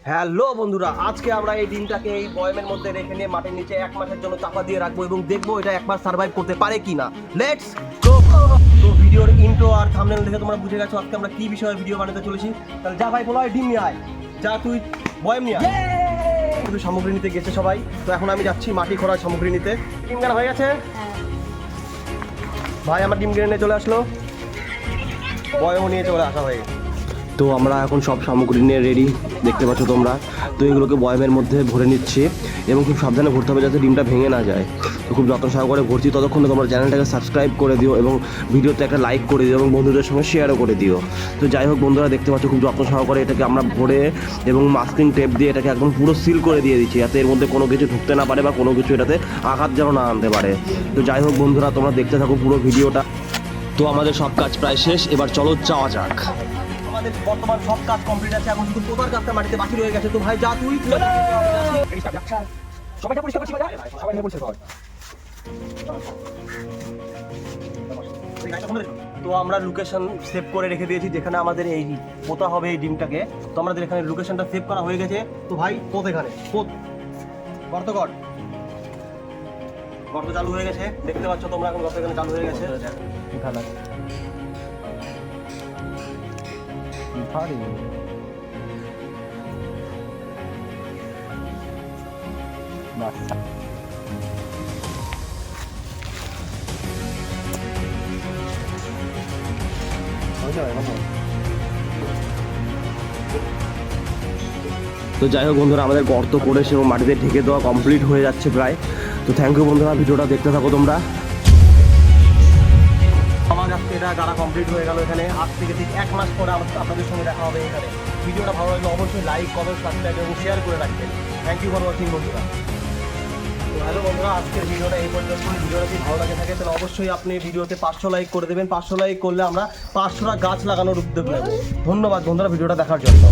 Hello বন্ধুরা, আজকে আমরা এই ডিমটাকে এই বয়ামের মধ্যে রেখে নিয়ে মাটির নিচে 1 মাসের জন্য চাপা দিয়ে রাখবো এবং দেখবো এটা 1 মাস সার্ভাইভ করতে পারে কিনা। Let's go. তো ভিডিওর ইন্ট্রো আর থাম্বনেল দেখে তোমরা বুঝে গেছো আজকে আমরা কি বিষয়ে ভিডিও বানাতে চলেছি। তাহলে যা ভাই বলো, ডিম নিয়ে আয়, যা তুই বয়াম নিয়ে আয়। শুধু সামগ্রী নিতে গেছে সবাই, তো এখন আমি যাচ্ছি মাটি খোঁড়ার সামগ্রী নিতে। ডিম কেনা হয়ে গেছে ভাই, আমার ডিম কিনে নিয়ে চলে আসলো, বয়ামও নিয়ে চলে আসা হয়ে গেছে। তো আমরা এখন সব সামগ্রী নিয়ে রেডি, দেখতে পাচ্ছ তোমরা। তো এগুলোকে বয়ামের মধ্যে ভরে নিচ্ছি এবং খুব সাবধানে ভরতে হবে যাতে ডিমটা ভেঙে না যায়। তো খুব যত্ন সহকারে ভরছি। ততক্ষণে তোমরা চ্যানেলটাকে সাবস্ক্রাইব করে দিও এবং ভিডিওতে একটা লাইক করে দিও এবং বন্ধুদের সঙ্গে শেয়ারও করে দিও। তো যাই হোক বন্ধুরা, দেখতে পাচ্ছ খুব যত্ন সহকারে এটাকে আমরা ভরে এবং মাস্কিং টেপ দিয়ে এটাকে একদম পুরো সিল করে দিয়ে দিচ্ছি, যাতে এর মধ্যে কোনো কিছু ঢুকতে না পারে বা কোনো কিছু এটাতে আঘাত যেন না আনতে পারে। তো যাই হোক বন্ধুরা, তোমরা দেখতে থাকো পুরো ভিডিওটা। তো আমাদের সব কাজ প্রায় শেষ, এবার চলো যাওয়া যাক। আমাদের বর্তমান সব কাজ কমপ্লিট আছে, এখন শুধু পোতার কাজটা মাটিতে বাকি রয়ে গেছে। তো ভাই যা তুই সবাইটা পরিষ্কার করছি, সবাই পরিষ্কার কর। তো আমরা লোকেশন সেভ করে রেখে দিয়েছি যেখানে আমাদের এই পোতা হবে এই ডিমটাকে। তো আমাদের এখানে লোকেশনটা সেভ করা হয়ে গেছে। তো ভাই পোত, এখানে পোত গর্ত কর, গর্ত চালু হয়ে গেছে, দেখতে পাচ্ছ তোমরা। এখন গর্ত এখানে চালু হয়ে গেছে। তো যাই হোক বন্ধুরা, আমাদের গর্ত করে সেরকম মাটিতে ঢেকে দেওয়া কমপ্লিট হয়ে যাচ্ছে প্রায়। তো থ্যাংক ইউ বন্ধুরা, ভিডিওটা দেখতে থাকো তোমরা। আমার কাছে এটা গাড়া কমপ্লিট হয়ে গেল। এখানে আজ থেকে ঠিক 1 মাস পরে আপনাদের সঙ্গে দেখা হবে এখানে। ভিডিওটা ভালো লাগলে অবশ্যই লাইক, কমেন্ট, সাবস্ক্রাইব এবং শেয়ার করে রাখবেন। থ্যাংক ইউ ফর ওয়াচিং বন্ধুরা। তো হ্যালো বন্ধুরা, আজকের ভিডিওটা এই পর্যন্ত। ভিডিওটা যদি ভালো লাগে থাকে তাহলে অবশ্যই আপনি ভিডিওতে 500 লাইক করে দেবেন। 500 লাইক করলে আমরা 500টা গাছ লাগানোর উদ্যোগ নেব। ধন্যবাদ বন্ধুরা ভিডিওটা দেখার জন্য।